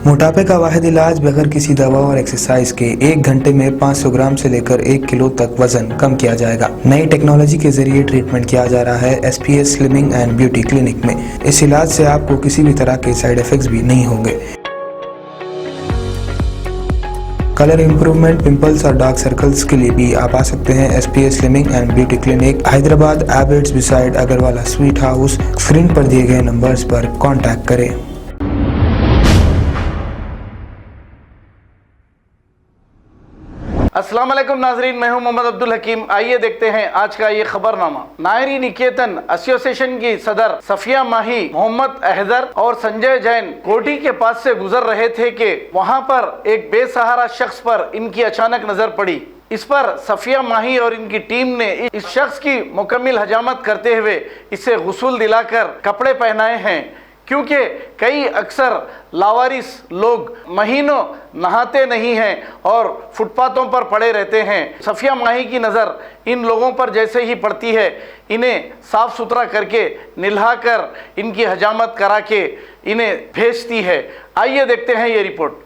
मोटापे का वाहिद इलाज बगैर किसी दवा और एक्सरसाइज के 1 घंटे में 500 ग्राम से लेकर 1 किलो तक वजन कम किया जाएगा। नई टेक्नोलॉजी के जरिए ट्रीटमेंट किया जा रहा है SPS slimming and beauty clinic में। इस इलाज से आपको किसी भी तरह के साइड इफेक्ट्स भी नहीं होंगे। कलर इंप्रूवमेंट, पिंपल्स और डार्क सर्कल्स के लिए भी आप आ सकते हैं SPS slimming and beauty clinic, Hyderabad, Abids beside Agarwala sweet house. Screen पर दिए गए नंबर्स पर कॉन्टैक्ट करें। अस्सलाम वालेकुम नाजरीन, मैं हूं मोहम्मद अब्दुल हकीम। आइए देखते हैं आज का ये खबरनामा। नायरी निकेतन एसोसिएशन की सदर सफिया माही, मोहम्मद अहदर और संजय जैन कोठी के पास से गुजर रहे थे कि वहां पर एक बेसहारा शख्स पर इनकी अचानक नजर पड़ी। इस पर सफिया माही और इनकी टीम ने इस शख्स की मुकम्मल हजामत करते हुए इसे गुस्ल दिलाकर कपड़े पहनाए हैं, क्योंकि कई अक्सर लावारिस लोग महीनों नहाते नहीं हैं और फुटपाथों पर पड़े रहते हैं। सफिया माही की नज़र इन लोगों पर जैसे ही पड़ती है, इन्हें साफ़ सुथरा करके निल्हाकर इनकी हजामत करा के इन्हें भेजती है। आइए देखते हैं ये रिपोर्ट।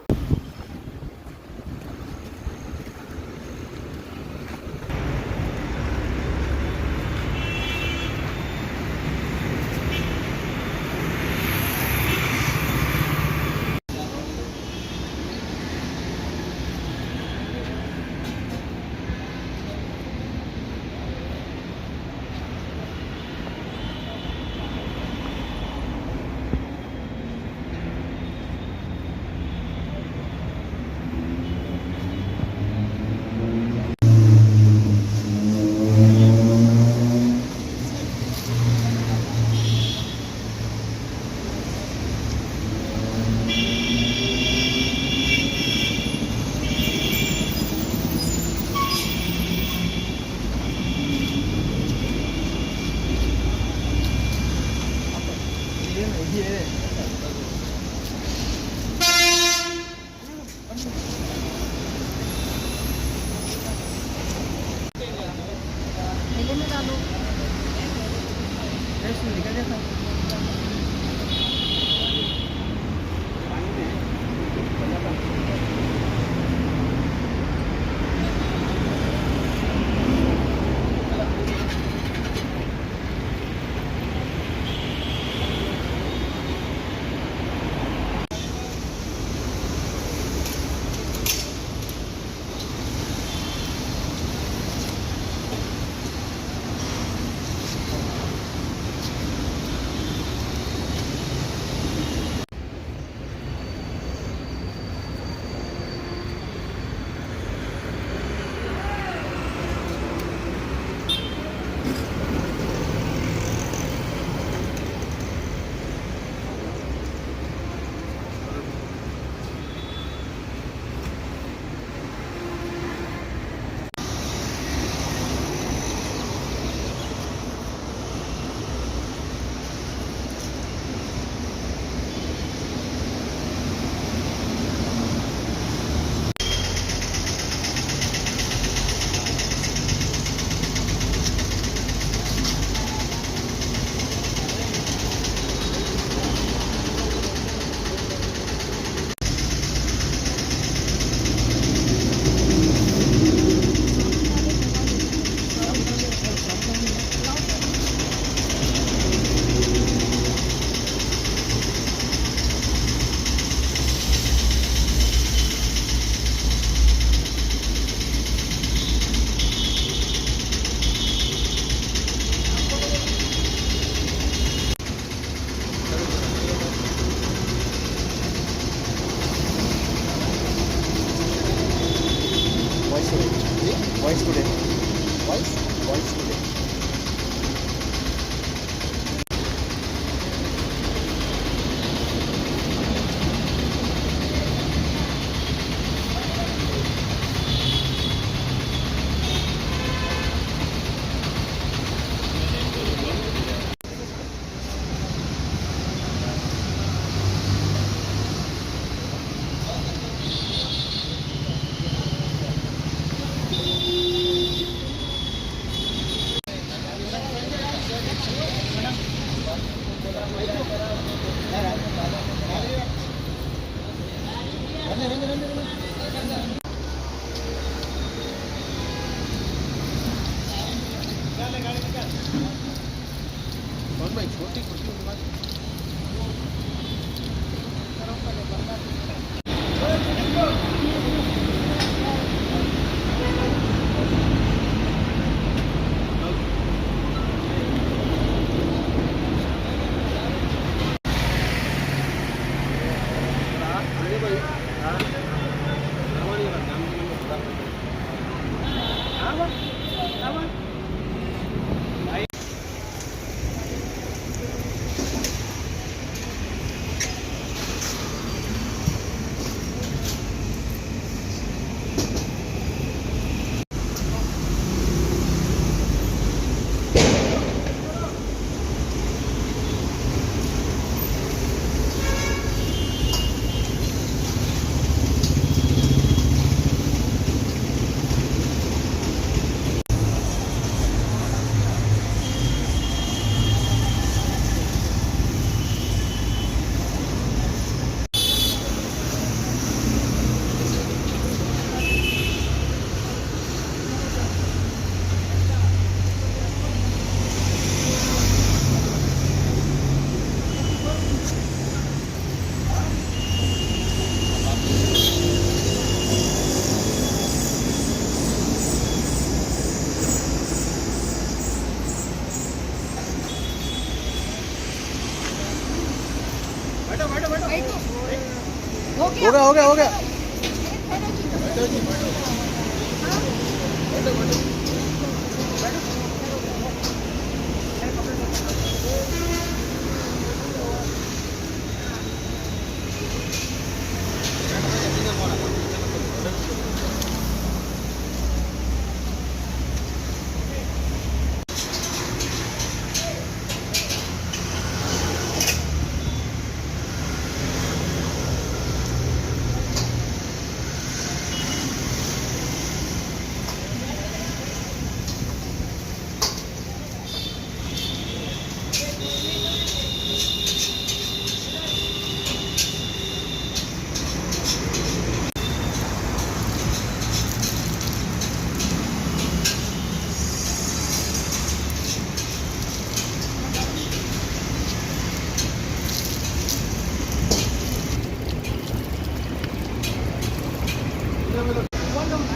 हो गया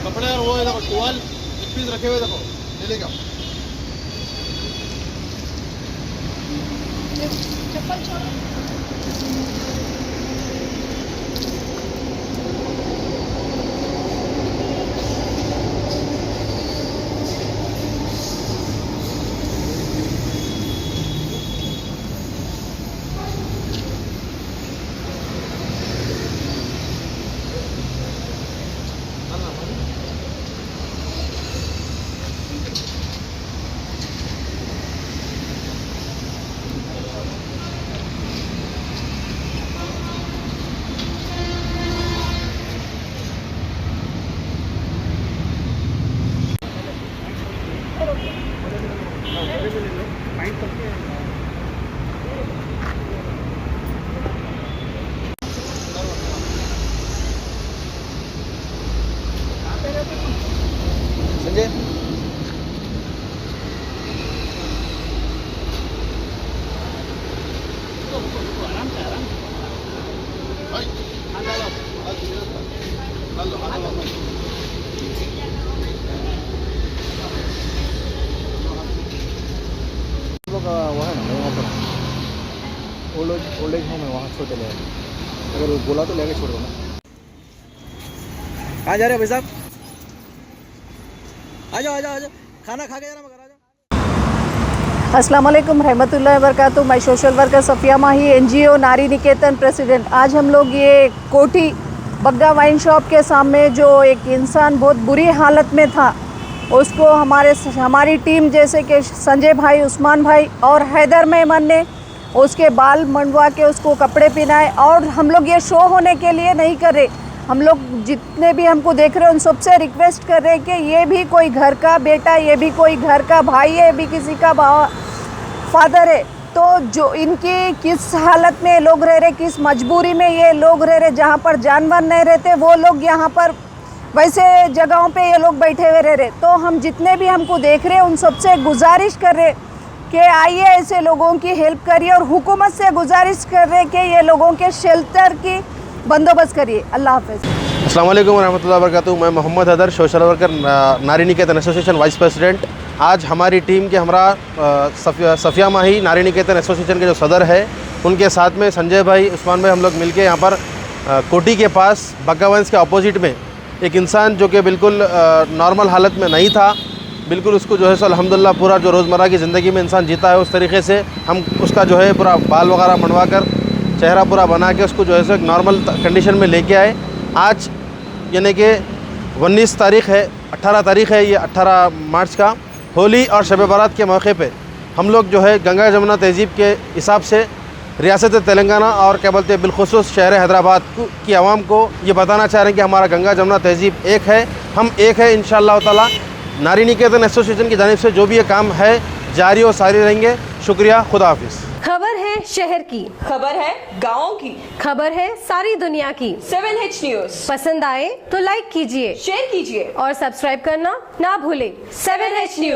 कपड़े और वो देखो टॉवल एक पीस रखे हुए देखो ले लेगा चप्पल छोड़ संजय लोग वो है ना वहाँ पर ओल्ड एज होम है वहाँ छोटे ले अगर बोला तो लेके छोड़ दो ना कहाँ जा रहे हो भाई साहब आ जाओ खाना खा के जाना मगर आ जाओ अस्सलाम वालेकुम रहमतुल्लाहि व बरकातुहू। मैं सोशल वर्कर सफ़िया माही NGO नारी निकेतन प्रेसिडेंट। आज हम लोग ये कोठी बग्गा वाइन शॉप के सामने जो एक इंसान बहुत बुरी हालत में था उसको हमारी टीम जैसे कि संजय भाई, उस्मान भाई और हैदर मेमन ने उसके बाल मंडवा के उसको कपड़े पहनाए। और हम लोग ये शो होने के लिए नहीं कर रहे, हम लोग जितने भी हमको देख रहे हैं उन सबसे रिक्वेस्ट कर रहे हैं कि ये भी कोई घर का बेटा, ये भी कोई घर का भाई है, ये भी किसी का फादर है, तो जो इनकी किस हालत में लोग रह रहे, किस मजबूरी में ये लोग रह रहे, जहाँ पर जानवर नहीं रहते वो लोग यहाँ पर वैसे जगहों पे ये लोग बैठे हुए रह रहे। तो हम जितने भी हमको देख रहे हैं उन सबसे गुजारिश कर रहे कि आइए ऐसे लोगों की हेल्प करिए, और हुकूमत से गुजारिश कर रहे कि ये लोगों के शेल्टर की बंदोबस्त करिए। अल्लाह हाफ़िज़। अस्सलाम वालेकुम रहमतुल्लाहि व बरकातुहू। मैं मोहम्मद हैदर, सोशल वर्कर, नारी निकेतन एसोसिएशन वाइस प्रेसिडेंट। आज हमारी टीम के हमरा सफ़िया माही नारी निकेतन एसोसिएशन के जो सदर है उनके साथ में संजय भाई, उस्मान भाई, हम लोग मिलके यहाँ पर कोटी के पास बग्गावंश के अपोजिट में एक इंसान जो कि बिल्कुल नॉर्मल हालत में नहीं था, बिल्कुल उसको जो है सो अल्हम्दुलिल्लाह पूरा जो रोज़मर्रा की ज़िंदगी में इंसान जीता है उस तरीके से हम उसका जो है पूरा बाल वगैरह मनवा कर चेहरा पूरा बना के उसको जो है सो एक नॉर्मल कंडीशन में लेके आए। आज यानी कि 19 तारीख़ है, 18 तारीख़ है, ये 18 मार्च का होली और शब बारात के मौके पे हम लोग जो है गंगा जमुना तहज़ीब के हिसाब से रियासत तेलंगाना और क्या बोलते हैं बिलखुसूस शहर हैदराबाद की आवाम को ये बताना चाह रहे हैं कि हमारा गंगा जमुना तहज़ीब एक है, हम एक है। इंशाअल्लाह ताला नारी निकेतन एसोसिएशन की जानिब से जो भी ये काम है जारी और सारी रहेंगे। शुक्रिया, खुदा हाफिज़। खबर है शहर की, खबर है गाँव की, खबर है सारी दुनिया की। 7H न्यूज़ पसंद आए तो लाइक कीजिए, शेयर कीजिए और सब्सक्राइब करना ना भूले। 7H news.